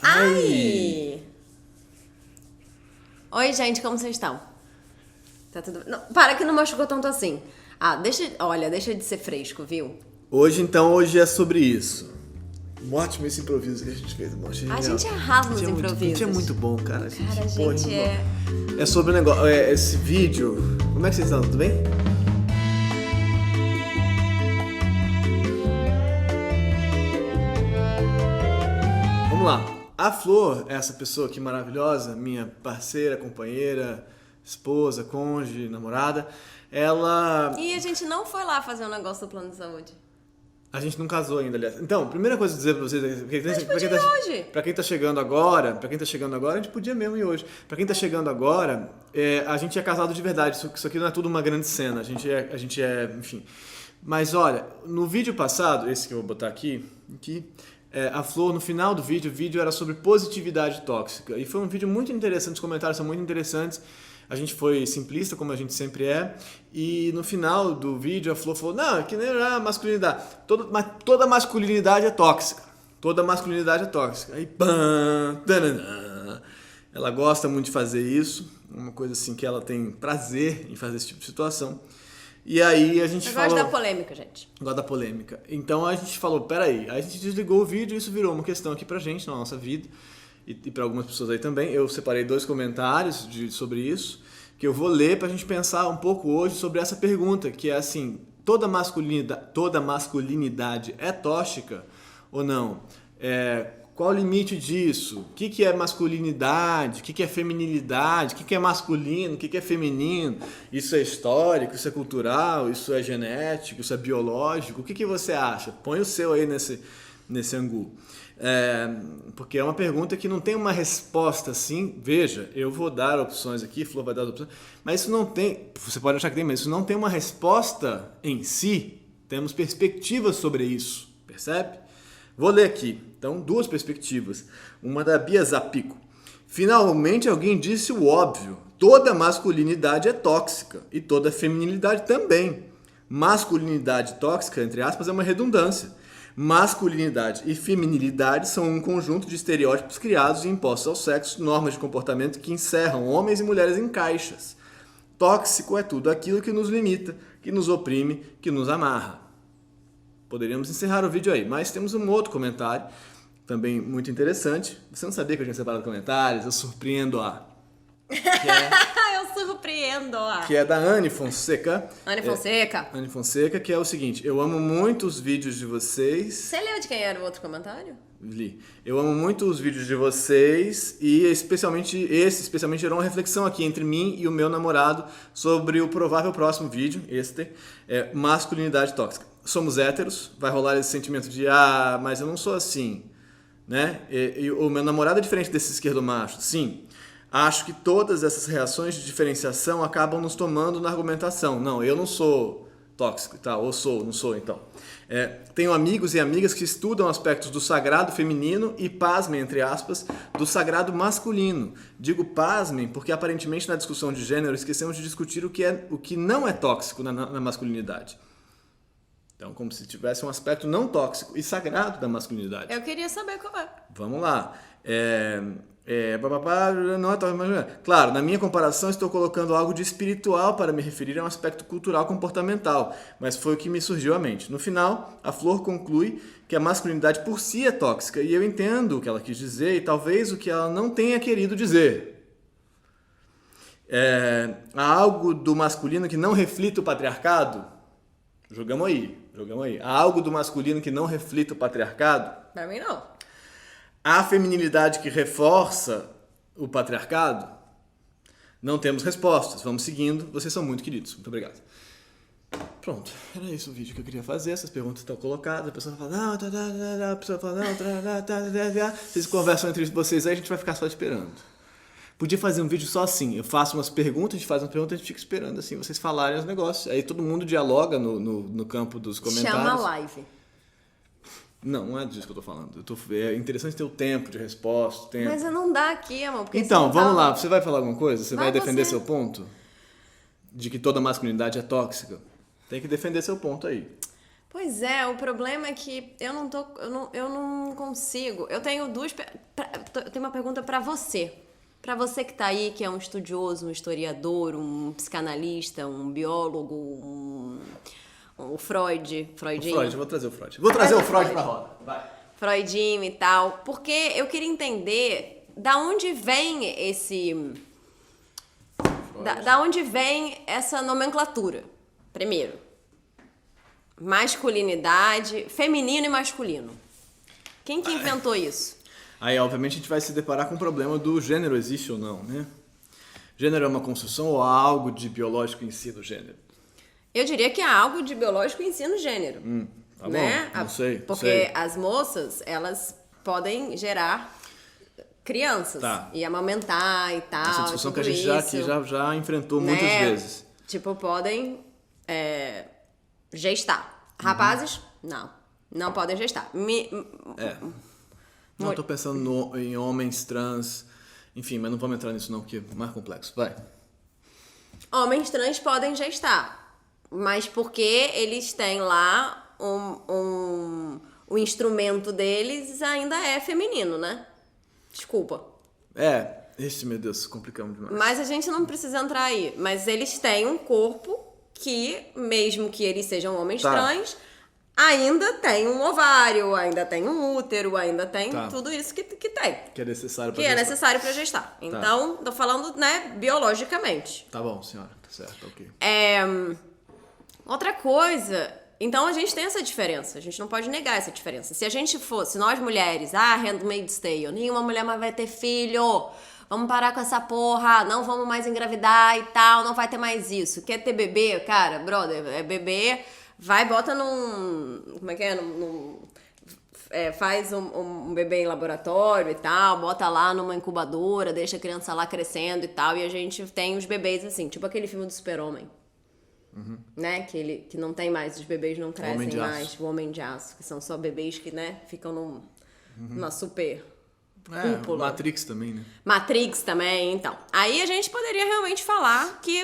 Ai! Oi, gente, como vocês estão? Tá tudo bem? Não, para que não machucou tanto assim. Deixa de ser fresco, viu? Hoje é sobre isso. Um ótimo esse improviso que a gente fez. A gente arrasa nos improvisos. A gente é muito bom, cara. A gente é... É sobre o negócio, esse vídeo... Como é que vocês estão? Tudo bem? Vamos lá. A Flor, essa pessoa aqui maravilhosa, minha parceira, companheira, esposa, cônjuge, namorada, ela... E a gente não foi lá fazer um negócio do plano de saúde. A gente não casou ainda, aliás. Então, primeira coisa a dizer pra vocês... Pra quem tá chegando agora, a gente podia mesmo ir hoje. Pra quem tá chegando agora, a gente é casado de verdade. Isso aqui não é tudo uma grande cena. A gente é, enfim... Mas olha, no vídeo passado, esse que eu vou botar aqui... a Flor, no final do vídeo, o vídeo era sobre positividade tóxica. E foi um vídeo muito interessante, os comentários são muito interessantes. A gente foi simplista, como a gente sempre é. E no final do vídeo, a Flor falou, não, que nem a masculinidade. Toda masculinidade é tóxica. Toda masculinidade é tóxica. Aí, pam, tanana. Ela gosta muito de fazer isso. Uma coisa assim que ela tem prazer em fazer esse tipo de situação. E aí a gente falou... Eu gosto da polêmica, gente. Gosto da polêmica. Então a gente falou, peraí. Aí a gente desligou o vídeo e isso virou uma questão aqui pra gente, na nossa vida. E para algumas pessoas aí também. Eu separei 2 comentários sobre isso, que eu vou ler pra gente pensar um pouco hoje sobre essa pergunta, que é assim, toda masculinidade é tóxica ou não? Qual o limite disso? O que é masculinidade? O que é feminilidade? O que é masculino? O que é feminino? Isso é histórico? Isso é cultural? Isso é genético? Isso é biológico? O que você acha? Põe o seu aí nesse ângulo. Porque é uma pergunta que não tem uma resposta assim. Veja, eu vou dar opções aqui, Flor vai dar opções, mas isso não tem, você pode achar que tem, mas isso não tem uma resposta em si. Temos perspectivas sobre isso, percebe? Vou ler aqui, então, 2 perspectivas. Uma da Bia Zapico. Finalmente alguém disse o óbvio. Toda masculinidade é tóxica e toda feminilidade também. Masculinidade tóxica, entre aspas, é uma redundância. Masculinidade e feminilidade são um conjunto de estereótipos criados e impostos ao sexo, normas de comportamento que encerram homens e mulheres em caixas. Tóxico é tudo aquilo que nos limita, que nos oprime, que nos amarra. Poderíamos encerrar o vídeo aí, mas temos um outro comentário, também muito interessante. Você não sabia que eu tinha separado comentários? Eu surpreendo-a. Eu surpreendo-a. Que é da Anne Fonseca. Anne Fonseca, que é o seguinte, eu amo muito os vídeos de vocês. Você leu de quem era o outro comentário? Li. Eu amo muito os vídeos de vocês e especialmente gerou uma reflexão aqui entre mim e o meu namorado sobre o provável próximo vídeo, masculinidade tóxica. Somos héteros, vai rolar esse sentimento de mas eu não sou assim, né? E o meu namorado é diferente desse esquerdomacho, sim. Acho que todas essas reações de diferenciação acabam nos tomando na argumentação. Não, eu não sou tóxico, tá? Ou sou, não sou, então. Tenho amigos e amigas que estudam aspectos do sagrado feminino e, pasmem, entre aspas, do sagrado masculino. Digo pasmem porque, aparentemente, na discussão de gênero, esquecemos de discutir o que não é tóxico na masculinidade. Então, como se tivesse um aspecto não tóxico e sagrado da masculinidade. Eu queria saber qual é. Vamos lá. Não é tóxico, mas... Claro, na minha comparação estou colocando algo de espiritual para me referir a um aspecto cultural comportamental, mas foi o que me surgiu à mente. No final, a Flor conclui que a masculinidade por si é tóxica, e eu entendo o que ela quis dizer e talvez o que ela não tenha querido dizer. Há algo do masculino que não reflita o patriarcado? Jogamos aí. Há algo do masculino que não reflita o patriarcado? Pra mim, não. Há feminilidade que reforça o patriarcado? Não temos respostas. Vamos seguindo. Vocês são muito queridos. Muito obrigado. Pronto. Era isso o vídeo que eu queria fazer. Essas perguntas estão colocadas. A pessoa fala, não, a pessoa fala, não, vocês conversam entre vocês aí, a gente vai ficar só esperando. Podia fazer um vídeo só assim, eu faço umas perguntas, a gente faz umas perguntas, a gente fica esperando assim, vocês falarem os negócios. Aí todo mundo dialoga no campo dos comentários. Chama a live. Não é disso que eu tô falando. É interessante ter o tempo de resposta. Tempo. Mas não dá aqui, amor. Então, vamos lá, você vai falar alguma coisa? Você vai defender seu ponto? De que toda masculinidade é tóxica? Tem que defender seu ponto aí. Pois é, o problema é que eu não consigo. Eu tenho eu tenho uma pergunta pra você. Pra você que tá aí, que é um estudioso, um historiador, um psicanalista, um biólogo, um Freudinho. Freud, eu vou trazer o Freud. Vou trazer o Freud pra roda. Vai. Freudinho e tal. Porque eu queria entender da onde vem da onde vem essa nomenclatura? Primeiro, masculinidade, feminino e masculino. Quem que inventou isso? Aí, obviamente, a gente vai se deparar com o problema do gênero existe ou não, né? Gênero é uma construção ou há algo de biológico em si do gênero? Eu diria que há algo de biológico em si no gênero. Tá Né? bom, não sei. Porque as moças, elas podem gerar crianças Tá. e amamentar e tal. Essa discussão que a tudo gente já, isso, aqui já enfrentou né? muitas vezes. Tipo, podem gestar. Rapazes, não. Não podem gestar. Não, tô pensando em homens trans, enfim, mas não vamos entrar nisso não, porque é mais complexo. Vai. Homens trans podem gestar, mas porque eles têm lá o instrumento deles ainda é feminino, né? Desculpa. Meu Deus, complicamos demais. Mas a gente não precisa entrar aí. Mas eles têm um corpo que, mesmo que eles sejam homens trans, ainda tem um ovário, ainda tem um útero, ainda tem tudo isso que tem. Que é necessário pra Que gestar. é necessário pra gestar. Então, tô falando, né, biologicamente. Tá bom, senhora. Tá certo, ok. Outra coisa, então a gente tem essa diferença. A gente não pode negar essa diferença. Se a gente fosse, nós mulheres, Handmaid's Tale, nenhuma mulher mais vai ter filho. Vamos parar com essa porra, não vamos mais engravidar e tal, não vai ter mais isso. Quer ter bebê? Cara, brother, é bebê, vai, bota como é que é? Faz um bebê em laboratório e tal, bota lá numa incubadora, deixa a criança lá crescendo e tal, e a gente tem os bebês assim, tipo aquele filme do Super-Homem. Né? Que não tem mais, os bebês não crescem mais, o Homem de Aço, que são só bebês que, né, ficam numa super cúpula. Matrix também, né? Matrix também, então. Aí a gente poderia realmente falar que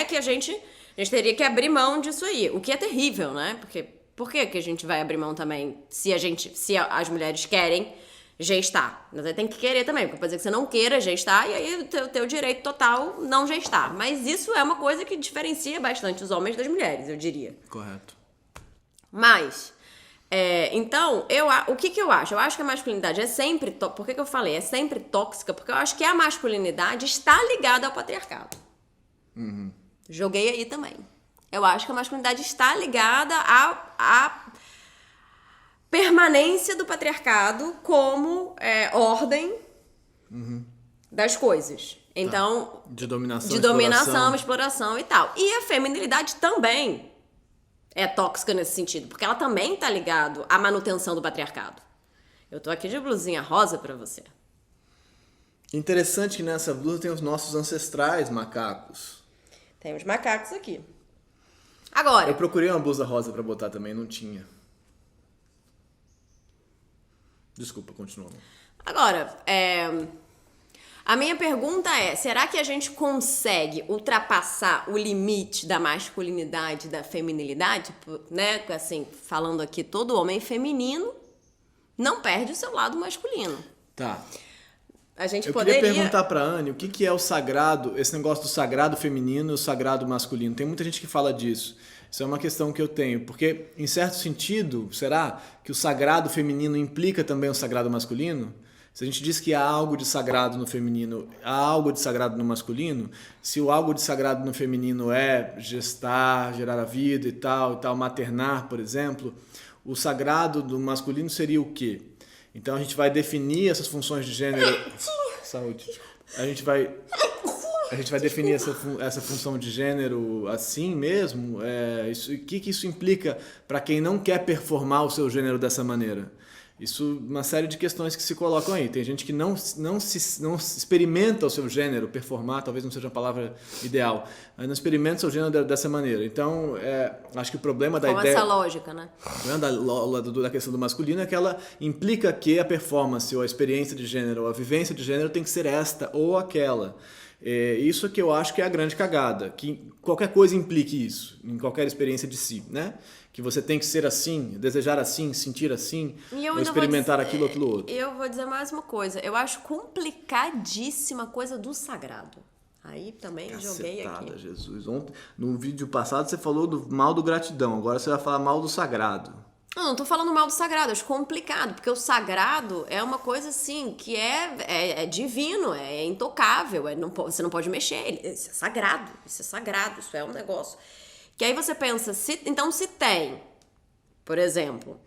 que a gente teria que abrir mão disso aí, o que é terrível, né? Porque por que a gente vai abrir mão também se as mulheres querem gestar? Mas aí tem que querer também, porque pode ser que você não queira gestar e aí o teu direito total não gestar. Mas isso é uma coisa que diferencia bastante os homens das mulheres, eu diria. Correto. Mas, então, o que eu acho? Eu acho que a masculinidade é sempre... Por que eu falei? É sempre tóxica, porque eu acho que a masculinidade está ligada ao patriarcado. Joguei aí também. Eu acho que a masculinidade está ligada à permanência do patriarcado como ordem das coisas. Então, de dominação, exploração e tal. E a feminilidade também é tóxica nesse sentido, porque ela também tá ligado à manutenção do patriarcado. Eu tô aqui de blusinha rosa pra você. Interessante que nessa blusa tem os nossos ancestrais macacos. Tem os macacos aqui. Agora... Eu procurei uma blusa rosa pra botar também, não tinha. Desculpa, continua. Agora, a minha pergunta é, será que a gente consegue ultrapassar o limite da masculinidade e da feminilidade? Né? Assim, falando aqui, todo homem feminino não perde o seu lado masculino. Tá. A gente Eu poderia... queria perguntar pra Anne o que é o sagrado, esse negócio do sagrado feminino e o sagrado masculino. Tem muita gente que fala disso. Isso é uma questão que eu tenho, porque, em certo sentido, será que o sagrado feminino implica também o sagrado masculino? Se a gente diz que há algo de sagrado no feminino, há algo de sagrado no masculino, se o algo de sagrado no feminino é gestar, gerar a vida e tal, maternar, por exemplo, o sagrado do masculino seria o quê? Então a gente vai definir essas funções de gênero... Saúde. A gente vai definir essa função de gênero assim mesmo? O que isso implica para quem não quer performar o seu gênero dessa maneira? Isso uma série de questões que se colocam aí. Tem gente que não experimenta o seu gênero, performar talvez não seja a palavra ideal, mas não experimenta o seu gênero dessa maneira. Então, acho que o problema da ideia... essa lógica, né? O problema da questão do masculino é que ela implica que a performance, ou a experiência de gênero, ou a vivência de gênero tem que ser esta ou aquela. Isso que eu acho que é a grande cagada, que qualquer coisa implique isso, em qualquer experiência de si, né? Que você tem que ser assim, desejar assim, sentir assim, ou experimentar aquilo ou aquilo outro. Eu vou dizer mais uma coisa. Eu acho complicadíssima a coisa do sagrado. Aí também joguei aqui. Jesus. Ontem, no vídeo passado você falou do mal do gratidão, agora você vai falar mal do sagrado. Não tô falando mal do sagrado, acho complicado, porque o sagrado é uma coisa assim, que é divino, é intocável, você não pode mexer, isso é sagrado, isso é um negócio. Que aí você pensa, se tem, por exemplo,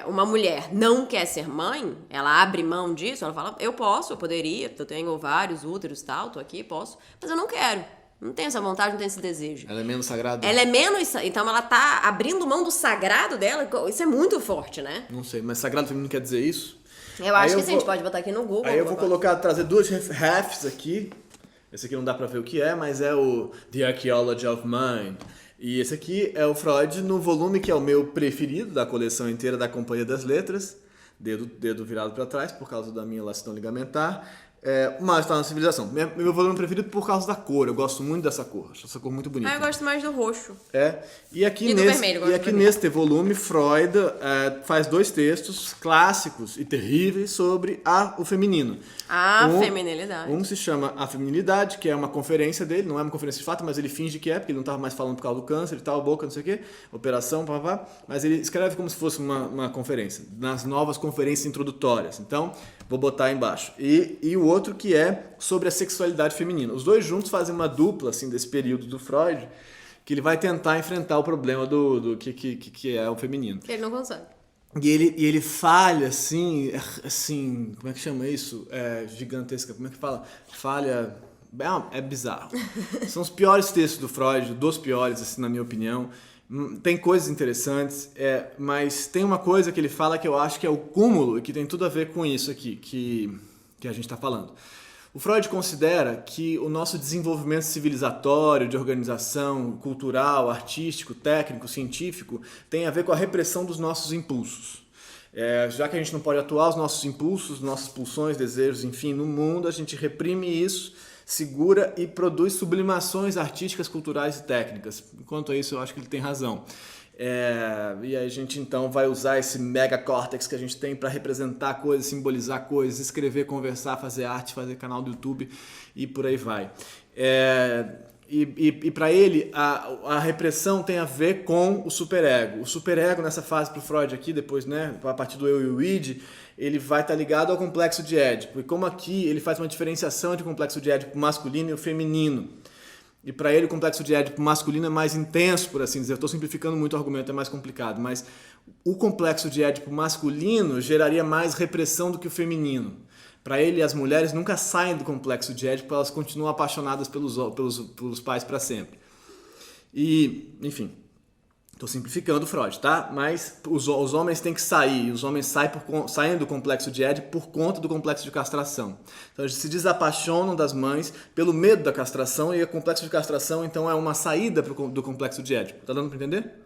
uma mulher não quer ser mãe, ela abre mão disso, ela fala, eu poderia, eu tenho vários úteros e tal, tô aqui, posso, mas eu não quero. Não tem essa vontade, não tem esse desejo. Ela é menos sagrada? Ela é menos... Então ela tá abrindo mão do sagrado dela. Isso é muito forte, né? Não sei, mas sagrado feminino quer dizer isso? Eu acho que sim, a gente pode botar aqui no Google. Aí eu vou trazer duas refs aqui. Esse aqui não dá pra ver o que é, mas é o The Archaeology of Mind. E esse aqui é o Freud no volume que é o meu preferido da coleção inteira da Companhia das Letras. Dedo virado pra trás por causa da minha elastão ligamentar. Mas tá na civilização. Meu volume preferido por causa da cor. Eu gosto muito dessa cor. Acho essa cor muito bonita. Eu gosto mais do roxo. E aqui, do vermelho, neste volume, Freud faz dois textos clássicos e terríveis sobre o feminino. Feminilidade. Um se chama A Feminilidade, que é uma conferência dele. Não é uma conferência de fato, mas ele finge que porque ele não estava mais falando por causa do câncer e tal, boca, não sei o quê, operação, papá. Mas ele escreve como se fosse uma conferência, nas novas conferências introdutórias. Então, vou botar aí embaixo. E o outro que é sobre a sexualidade feminina. Os dois juntos fazem uma dupla assim, desse período do Freud, que ele vai tentar enfrentar o problema do que é o feminino. Ele não consegue. E ele falha assim, como é que chama isso? Gigantesca, como é que fala? Falha... É bizarro. São os piores textos do Freud, dos piores, assim, na minha opinião. Tem coisas interessantes, mas tem uma coisa que ele fala que eu acho que é o cúmulo e que tem tudo a ver com isso aqui que a gente está falando. O Freud considera que o nosso desenvolvimento civilizatório, de organização, cultural, artístico, técnico, científico, tem a ver com a repressão dos nossos impulsos. Já que a gente não pode atuar os nossos impulsos, nossas pulsões, desejos, enfim, no mundo, a gente reprime isso, segura e produz sublimações artísticas, culturais e técnicas. Quanto a isso, eu acho que ele tem razão. E a gente então vai usar esse megacórtex que a gente tem para representar coisas, simbolizar coisas, escrever, conversar, fazer arte, fazer canal do YouTube e por aí vai. E para ele, a repressão tem a ver com o superego. O superego, nessa fase para o Freud aqui, depois, né, a partir do eu e o id, ele vai estar ligado ao complexo de Édipo. E como aqui ele faz uma diferenciação entre o complexo de Édipo masculino e o feminino. E para ele o complexo de Édipo masculino é mais intenso, por assim dizer. Eu estou simplificando muito o argumento, é mais complicado. Mas o complexo de Édipo masculino geraria mais repressão do que o feminino. Para ele, as mulheres nunca saem do complexo de Édipo, elas continuam apaixonadas pelos pais para sempre. E, enfim, estou simplificando Freud, tá? Mas os homens têm que sair, os homens saem do complexo de Édipo por conta do complexo de castração. Então eles se desapaixonam das mães pelo medo da castração, e o complexo de castração então é uma saída do complexo de Édipo. Tá dando para entender?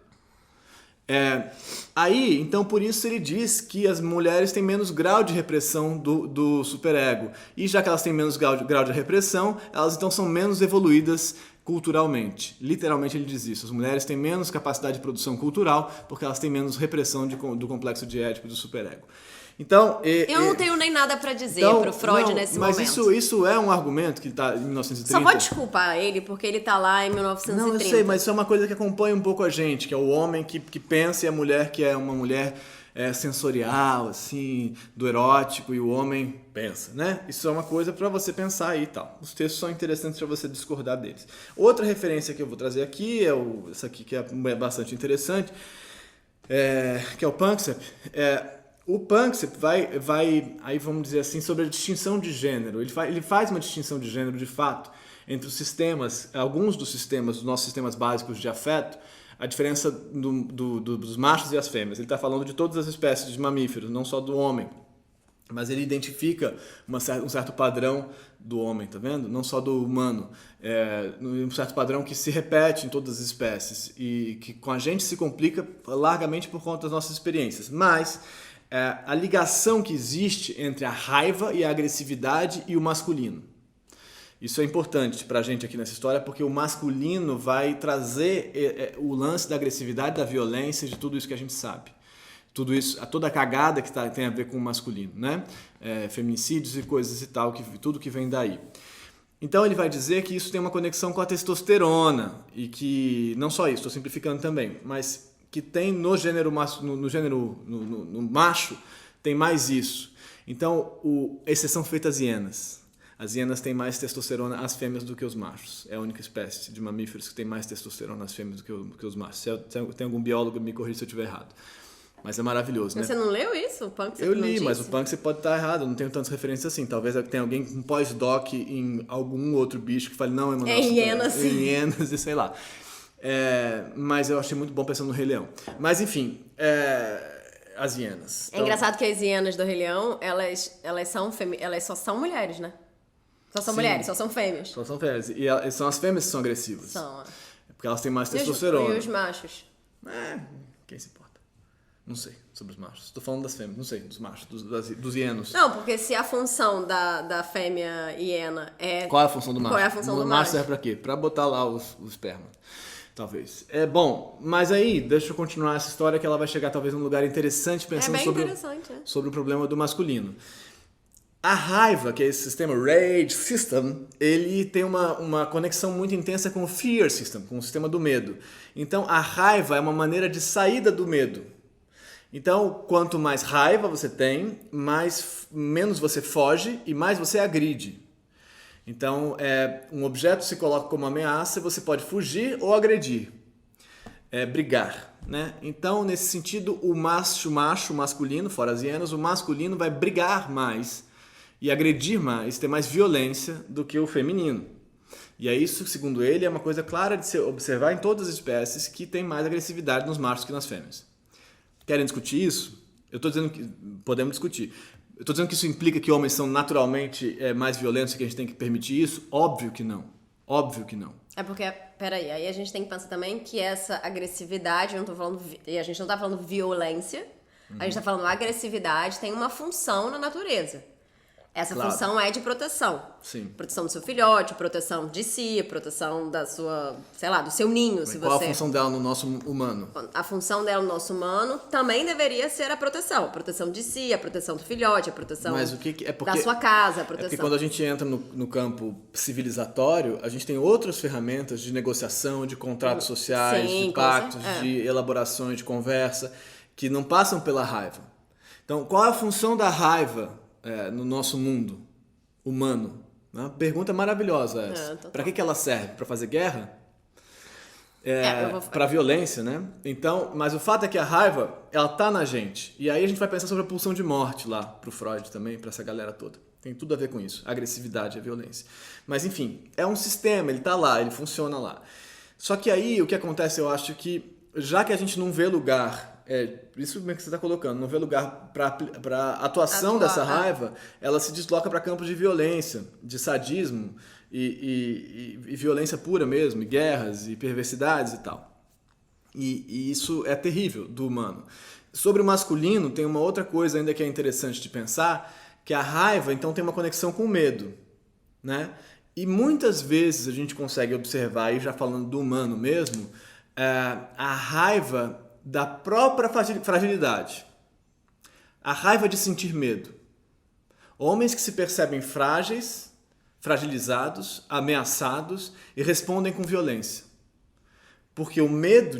Aí, então, por isso ele diz que as mulheres têm menos grau de repressão do superego. E já que elas têm menos grau de repressão, elas então são menos evoluídas culturalmente. Literalmente ele diz isso. As mulheres têm menos capacidade de produção cultural porque elas têm menos repressão do complexo de Édipo e do superego. Então, eu não tenho nem nada para dizer pro Freud nesse momento. Mas isso é um argumento que está em 1930. Só pode desculpar ele porque ele tá lá em 1930. Não, eu sei, mas isso é uma coisa que acompanha um pouco a gente, que é o homem que pensa e a mulher que é uma mulher sensorial, assim, do erótico, e o homem pensa, né? Isso é uma coisa para você pensar aí e tal. Os textos são interessantes para você discordar deles. Outra referência que eu vou trazer aqui essa aqui que é bastante interessante, que é o Panksepp. O Panksepp vai, aí vamos dizer assim, sobre a distinção de gênero. Ele faz uma distinção de gênero, de fato, entre os sistemas, alguns dos nossos sistemas básicos de afeto, a diferença dos machos e as fêmeas. Ele está falando de todas as espécies de mamíferos, não só do homem. Mas ele identifica um certo padrão do homem, tá vendo? Não só do humano. Um certo padrão que se repete em todas as espécies e que com a gente se complica largamente por conta das nossas experiências. Mas a ligação que existe entre a raiva e a agressividade e o masculino. Isso é importante pra gente aqui nessa história, porque o masculino vai trazer o lance da agressividade, da violência, de tudo isso que a gente sabe. Tudo isso, toda a cagada que tem a ver com o masculino, né? Feminicídios e coisas e tal, tudo que vem daí. Então ele vai dizer que isso tem uma conexão com a testosterona e que, não só isso, estou simplificando também, mas que tem no gênero no macho, tem mais isso. Então, exceção feita às hienas. As hienas têm mais testosterona as fêmeas do que os machos. É a única espécie de mamíferos que tem mais testosterona as fêmeas do que os machos. Se tem algum biólogo me corrija se eu estiver errado. Mas é maravilhoso, né? Você não leu isso? O Punk Eu li, mas o Punk você pode estar errado. Eu não tenho tantas referências assim. Talvez tenha alguém com pós-doc em algum outro bicho que fale, não, Emanuel. Em hienas. Em hienas e sei lá. Mas eu achei muito bom pensando no Rei Leão. Mas enfim, as hienas. É engraçado que as hienas do Rei Leão, elas só são mulheres, né? Só são mulheres, só são fêmeas. Só são fêmeas. E são as fêmeas que são agressivas. São. Porque elas têm mais testosterona. E os machos? Quem se importa? Não sei sobre os machos. Estou falando das fêmeas, não sei, dos machos, dos hienos. Não, porque se a função da fêmea hiena é... Qual é a função do macho? Qual é a função do macho? macho serve pra quê? Pra botar lá o esperma. Talvez. Bom, mas aí, deixa eu continuar essa história que ela vai chegar talvez num lugar interessante pensando sobre o problema do masculino. A raiva, que é esse sistema Rage System, ele tem uma conexão muito intensa com o Fear System, com o sistema do medo. Então, a raiva é uma maneira de saída do medo. Então, quanto mais raiva você tem, menos você foge e mais você agride. Então, um objeto se coloca como ameaça, você pode fugir ou agredir. Brigar, né? Então, nesse sentido, o macho, o masculino, fora as hienas, o masculino vai brigar mais e agredir mais, ter mais violência do que o feminino. E isso, segundo ele, é uma coisa clara de se observar em todas as espécies que tem mais agressividade nos machos que nas fêmeas. Querem discutir isso? Eu estou dizendo que podemos discutir. Eu estou dizendo que isso implica que homens são naturalmente mais violentos e que a gente tem que permitir isso? Óbvio que não. Óbvio que não. É porque, peraí, aí a gente tem que pensar também que essa agressividade, e a gente não está falando violência, a gente está falando agressividade, tem uma função na natureza. Essa função é de proteção. Sim. Proteção do seu filhote, proteção de si, proteção da sua, sei lá, do seu ninho. Qual a função dela no nosso humano? A função dela no nosso humano também deveria ser a proteção. A proteção de si, a proteção do filhote, a proteção da sua casa, a proteção. Porque quando a gente entra no campo civilizatório, a gente tem outras ferramentas de negociação, de contratos sociais, de pactos, de elaborações, de conversa, que não passam pela raiva. Então, qual é a função da raiva no nosso mundo humano? Uma pergunta maravilhosa essa. Para que ela serve? Para fazer guerra? Para violência, né? Então, mas o fato é que a raiva, ela tá na gente. E aí a gente vai pensar sobre a pulsão de morte lá, pro Freud também, para essa galera toda. Tem tudo a ver com isso. A agressividade, a violência. Mas enfim, é um sistema, ele tá lá, ele funciona lá. Só que aí o que acontece, eu acho que, já que a gente não vê lugar, isso mesmo que você está colocando, não vê lugar para atuação dessa raiva, ela se desloca para campos de violência, de sadismo e violência pura mesmo, e guerras e perversidades e tal. E isso é terrível do humano. Sobre o masculino, tem uma outra coisa ainda que é interessante de pensar, que a raiva, então, tem uma conexão com o medo, né? E muitas vezes a gente consegue observar, aí já falando do humano mesmo, a raiva da própria fragilidade. A raiva de sentir medo. Homens que se percebem frágeis, fragilizados, ameaçados e respondem com violência. Porque o medo,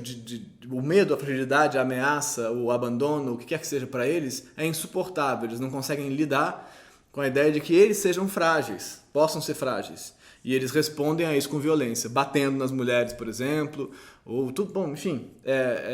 a fragilidade, a ameaça, o abandono, o que quer que seja para eles, é insuportável. Eles não conseguem lidar com a ideia de que eles sejam frágeis, possam ser frágeis. E eles respondem a isso com violência, batendo nas mulheres, por exemplo, ou tudo, bom, enfim,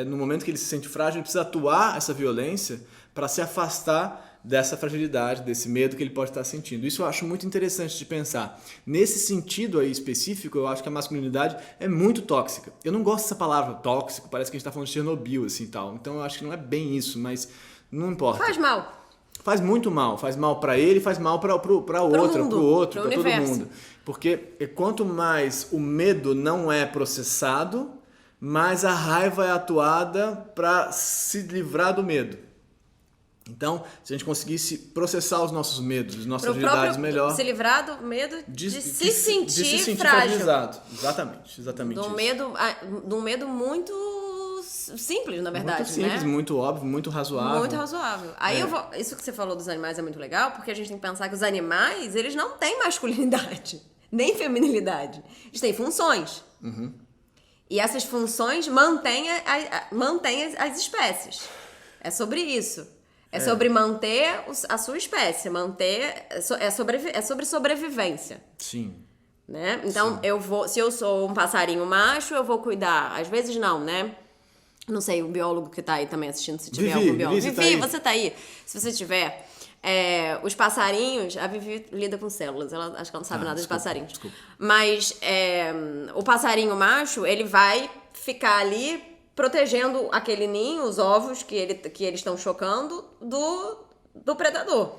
no momento que ele se sente frágil, ele precisa atuar essa violência para se afastar dessa fragilidade, desse medo que ele pode estar sentindo. Isso eu acho muito interessante de pensar. Nesse sentido aí específico, eu acho que a masculinidade é muito tóxica. Eu não gosto dessa palavra tóxico, parece que a gente está falando de Chernobyl, assim, tal. Então eu acho que não é bem isso, mas não importa. Faz mal. Faz muito mal. Faz mal para ele, faz mal para outra, para todo mundo. Porque quanto mais o medo não é processado, mais a raiva é atuada para se livrar do medo. Então, se a gente conseguisse processar os nossos medos, as nossas Pro fragilidades próprio melhor... se livrar do medo de se de sentir se sentir frágil. fragilizado. Exatamente De um medo muito simples, na verdade, muito simples, né? muito óbvio, muito razoável. Muito razoável. Aí isso que você falou dos animais é muito legal, porque a gente tem que pensar que os animais, eles não têm masculinidade, nem feminilidade. Eles têm funções. E essas funções mantêm as espécies. É sobre isso. É sobre manter a sua espécie, é sobre sobrevivência. Sim. Né? Então, se eu sou um passarinho macho, eu vou cuidar. Às vezes não, né? Não sei, o biólogo que tá aí também assistindo, se tiver algum biólogo. Vivi, você tá aí. Se você tiver, os passarinhos, a Vivi lida com células, acho que ela não sabe nada de passarinhos. Desculpa. Mas o passarinho macho, ele vai ficar ali protegendo aquele ninho, os ovos que eles estão chocando do predador.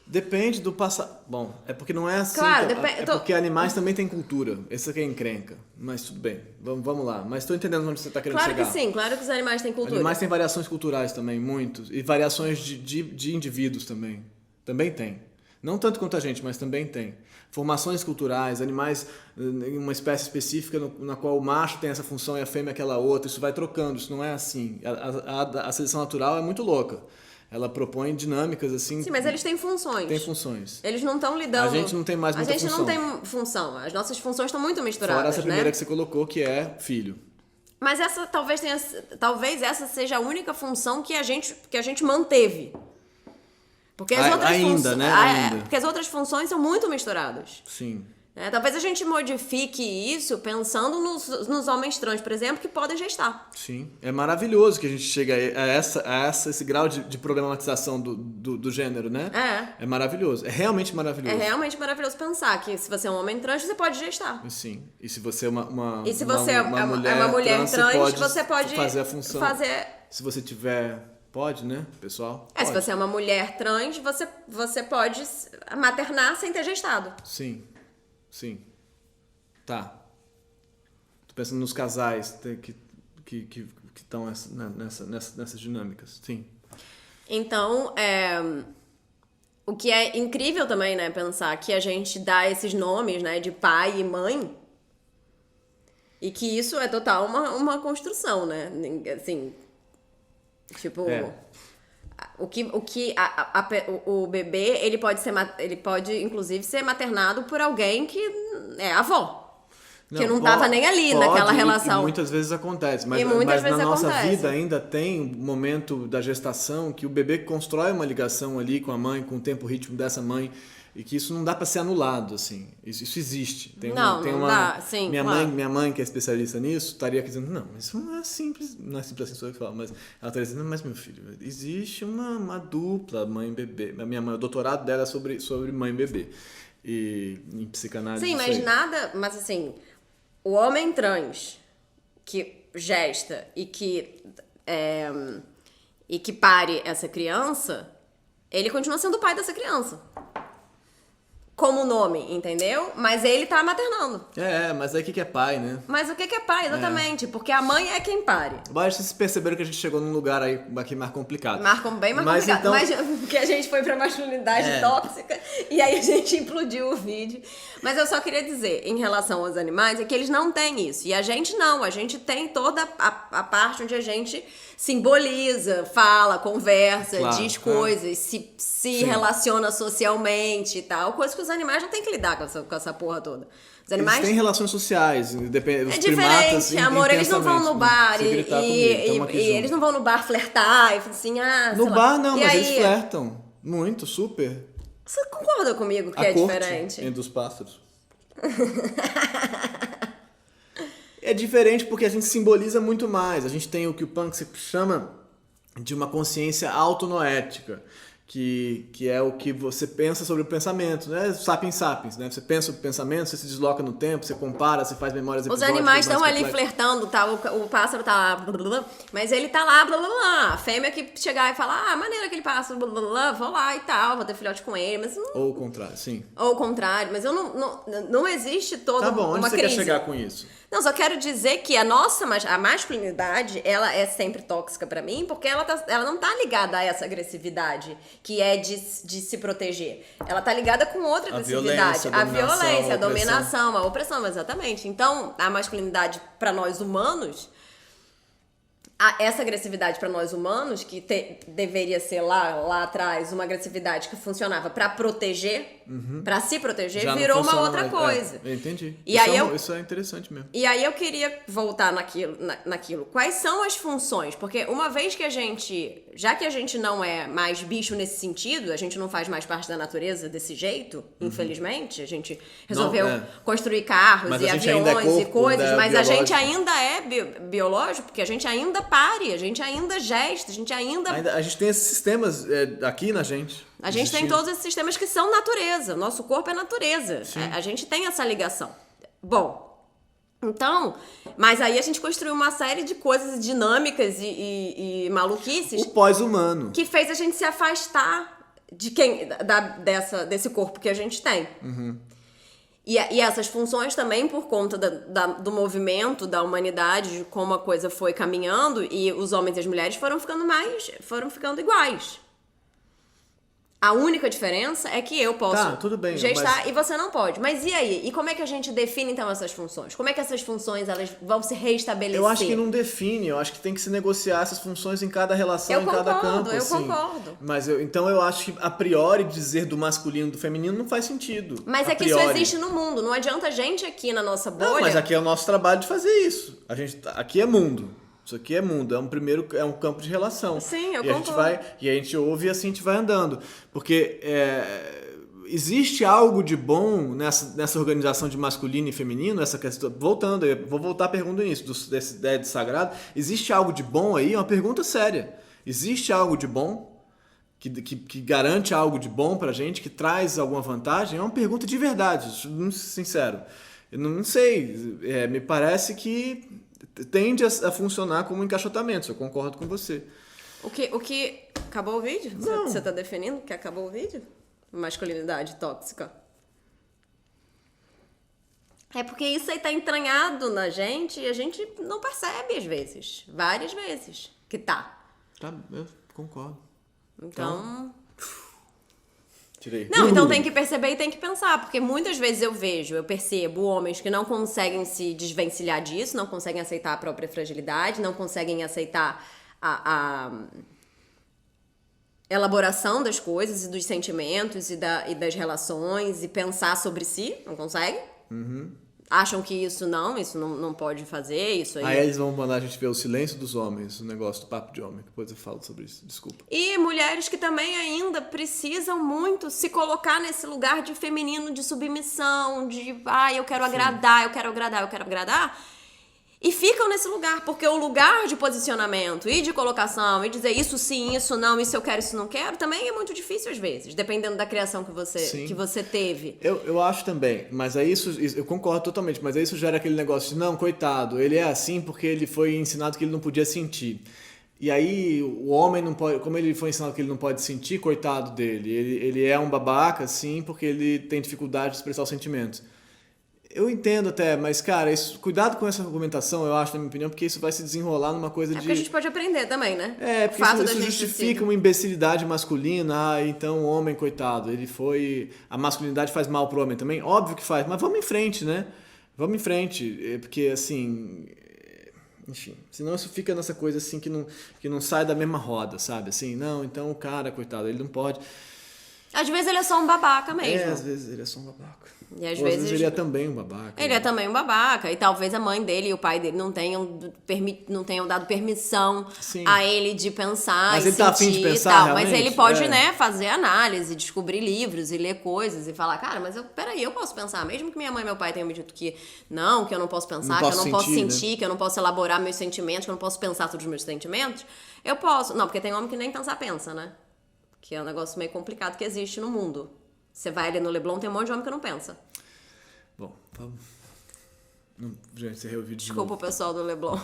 Depende do passarinho. Bom, é porque não é assim. Claro, porque animais também têm cultura. Essa aqui é encrenca. Mas tudo bem, vamos lá. Mas estou entendendo onde você está querendo chegar. Claro que sim, claro que os animais têm cultura. Animais têm variações culturais também, muitos. E variações de indivíduos também. Também tem. Não tanto quanto a gente, mas também tem. Formações culturais, animais em uma espécie específica na qual o macho tem essa função e a fêmea aquela outra. Isso vai trocando, isso não é assim. A seleção natural é muito louca. Ela propõe dinâmicas assim... Sim, mas eles têm funções. Tem funções. Eles não estão lidando... A gente não tem mais muita função. A gente não tem função. As nossas funções estão muito misturadas, Fora essa primeira né? que você colocou, que é filho. Mas essa talvez essa seja a única função que a gente manteve. Porque as outras ainda, né? Ainda. Porque as outras funções são muito misturadas. Sim. Talvez a gente modifique isso pensando nos homens trans, por exemplo, que podem gestar. Sim. É maravilhoso que a gente chega a esse grau de problematização do gênero, né? É maravilhoso. É realmente maravilhoso. É realmente maravilhoso pensar que se você é um homem trans, você pode gestar. Sim. E se você é uma mulher trans, você pode fazer a função. Fazer... Se você tiver... Pode, né, pessoal? Se você é uma mulher trans, você pode maternar sem ter gestado. Sim. Sim. Tá. Tô pensando nos casais que estão nessas dinâmicas. Sim. Então, o que é incrível também, né, pensar que a gente dá esses nomes, né, de pai e mãe, e que isso é total uma construção, né? Assim, tipo... O bebê, ele pode inclusive ser maternado por alguém que é avó. Que não tava nem ali naquela relação. E muitas vezes acontece. Mas na nossa vida ainda tem um momento da gestação que o bebê constrói uma ligação ali com a mãe, com o tempo, ritmo dessa mãe. E que isso não dá para ser anulado, assim. Isso existe. Não dá, sim. Minha mãe, que é especialista nisso, estaria dizendo, não, isso não é simples. Não é simples assim, sou eu que falo. Mas ela estaria dizendo, mas meu filho, existe uma dupla mãe e bebê. A minha mãe, o doutorado dela é sobre mãe e bebê. E em psicanálise... Sim, mas nada... Mas assim, o homem trans que gesta e que pare essa criança, ele continua sendo o pai dessa criança. Como nome, entendeu? Mas ele tá maternando. Mas aí o que é pai, né? Mas o que é pai, exatamente? Porque a mãe é quem pare. Mas vocês perceberam que a gente chegou num lugar aí aqui mais complicado. Bem mais complicado. Então... Mas porque a gente foi pra masculinidade tóxica e aí a gente implodiu o vídeo. Mas eu só queria dizer, em relação aos animais, é que eles não têm isso. E a gente não. A gente tem toda a parte onde a gente simboliza, fala, conversa, diz coisas, se relaciona socialmente e tal. Coisa que os animais não têm que lidar com essa porra toda. Os animais... Eles têm relações sociais. Os diferente, primatas, amor. Eles não vão no bar e eles não vão no bar flertar e assim, no bar não, mas aí... eles flertam. Muito, super. Você concorda comigo que é diferente? Entre os pássaros. É diferente porque a gente simboliza muito mais. A gente tem o que o Punk chama de uma consciência autonoética, que é o que você pensa sobre o pensamento, né? Sapiens sapiens, né? Você pensa sobre o pensamento, você se desloca no tempo, você compara, você faz memórias Os episódicas. animais estão ali complexas. flertando, tá? O pássaro tá lá, blá, blá, blá, mas ele tá lá, blá, blá, blá. A fêmea que chegar e falar, maneiro aquele pássaro, blá, blá, blá, vou lá e tal, vou ter filhote com ele, mas não... Ou o contrário, sim. Ou o contrário, mas eu não existe toda Tá bom, onde uma você crise. quer chegar com isso? Não, só quero dizer que a masculinidade, ela é sempre tóxica pra mim, porque ela não tá ligada a essa agressividade, que é de se proteger. Ela tá ligada com outra agressividade. A violência, a opressão. dominação, a opressão, exatamente. Então, a masculinidade pra nós humanos, essa agressividade pra nós humanos, que deveria ser lá atrás uma agressividade que funcionava pra proteger, pra se proteger, Já não virou uma funciona outra mais. coisa. Eu entendi. E aí Isso é interessante mesmo. E aí eu queria voltar naquilo. Quais são as funções? Porque uma vez que já que a gente não é mais bicho nesse sentido, a gente não faz mais parte da natureza desse jeito, infelizmente, a gente resolveu construir carros Mas e a gente ainda é aviões e corpo, coisas, ainda é mas a gente biológico. ainda é biológico, porque a gente ainda pare, a gente ainda gesta, a gente ainda A gente tem esses sistemas aqui na gente. a gente tem todos esses sistemas que são natureza. Nosso corpo é natureza. A gente tem essa ligação. Bom, então... Mas aí a gente construiu uma série de coisas dinâmicas e maluquices O pós-humano. que fez a gente se afastar de desse corpo que a gente tem. E essas funções também, por conta do movimento da humanidade, de como a coisa foi caminhando, e os homens e as mulheres foram ficando iguais. A única diferença é que eu posso tudo bem, gestar e você não pode. Mas e aí? E como é que a gente define, então, essas funções? Como é que essas funções elas vão se restabelecer? Eu acho que não define, eu acho que tem que se negociar essas funções em cada relação, em cada campo. Eu assim. concordo. Mas então eu acho que a priori dizer do masculino e do feminino não faz sentido. Mas a é que isso priori. existe no mundo. Não adianta a gente aqui na nossa bolha... Não, mas aqui é o nosso trabalho de fazer isso. Aqui é mundo. Isso aqui é mundo, é um campo de relação. Sim, eu concordo. concordo. E a gente ouve e assim a gente vai andando. Porque existe algo de bom nessa organização de masculino e feminino, essa questão. Voltando, eu vou voltar à pergunta nisso, dessa ideia de sagrado. Existe algo de bom aí? É uma pergunta séria. Existe algo de bom? Que garante algo de bom pra gente, que traz alguma vantagem? É uma pergunta de verdade, muito sincero. Eu não sei, me parece que tende a funcionar como encaixotamento, eu concordo com você. O que... Acabou o vídeo? Não. Você tá definindo que acabou o vídeo? Masculinidade tóxica. É porque isso aí tá entranhado na gente e a gente não percebe às vezes. Várias vezes que tá. Tá, eu concordo. Então... Tirei. Não, então tem que perceber e tem que pensar, porque muitas vezes eu percebo homens que não conseguem se desvencilhar disso, não conseguem aceitar a própria fragilidade, não conseguem aceitar a elaboração das coisas e dos sentimentos e das relações e pensar sobre si, não conseguem. Acham que isso não pode fazer, isso aí. Aí eles vão mandar a gente ver o silêncio dos homens, o negócio do papo de homem. Depois eu falo sobre isso, desculpa. E mulheres que também ainda precisam muito se colocar nesse lugar de feminino, de submissão, de eu quero agradar, eu quero agradar, eu quero agradar. E ficam nesse lugar, porque o lugar de posicionamento e de colocação e dizer isso sim, isso não, isso eu quero, isso não quero, também é muito difícil às vezes, dependendo da criação que você teve. Eu acho também, mas aí isso eu concordo totalmente, mas aí isso gera aquele negócio de não, coitado, ele é assim porque ele foi ensinado que ele não podia sentir. E aí o homem não pode, como ele foi ensinado que ele não pode sentir, coitado dele, ele é um babaca, sim, porque ele tem dificuldade de expressar os sentimentos. Eu entendo até, mas, cara, cuidado com essa argumentação, eu acho, na minha opinião, porque isso vai se desenrolar numa coisa de... Porque a gente pode aprender também, né? Porque isso justifica uma imbecilidade masculina. Então o homem, coitado, a masculinidade faz mal pro homem também? Óbvio que faz, mas vamos em frente, né? Vamos em frente, porque, assim... Enfim, senão isso fica nessa coisa, assim, que não sai da mesma roda, sabe? Assim, não, então o cara, coitado, ele não pode... Às vezes ele é só um babaca mesmo. Às vezes ele é só um babaca. E às vezes vezes ele é também um babaca. Ele é também um babaca. E talvez a mãe dele e o pai dele não tenham dado permissão a ele de pensar mas e ele tá afim de sentir pensar, e tal. realmente? Mas ele pode, fazer análise, descobrir livros e ler coisas e falar, cara, mas peraí, eu posso pensar. Mesmo que minha mãe e meu pai tenham me dito que eu não posso pensar, que eu não posso sentir, que eu não posso elaborar meus sentimentos, que eu não posso pensar sobre os meus sentimentos, eu posso. Não, porque tem homem que nem pensar pensa, né? Que é um negócio meio complicado que existe no mundo. Você vai ali no Leblon, tem um monte de homem que não pensa. Bom, vamos... Já encerrei o vídeo de Desculpa o novo. pessoal do Leblon.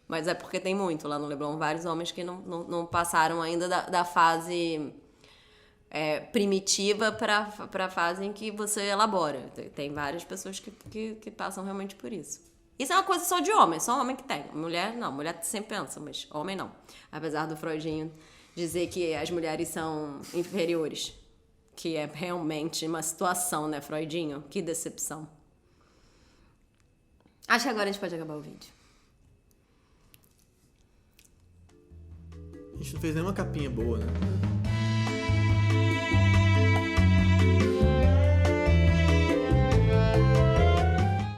Mas é porque tem muito lá no Leblon. Vários homens que não passaram ainda da fase primitiva para a fase em que você elabora. Tem várias pessoas que passam realmente por isso. Isso é uma coisa só de homem, só homem que tem. Mulher, não. Mulher sempre pensa, mas homem não. Apesar do Freudinho dizer que as mulheres são inferiores. Que é realmente uma situação, né, Freudinho? Que decepção. Acho que agora a gente pode acabar o vídeo. A gente não fez nenhuma capinha boa, né?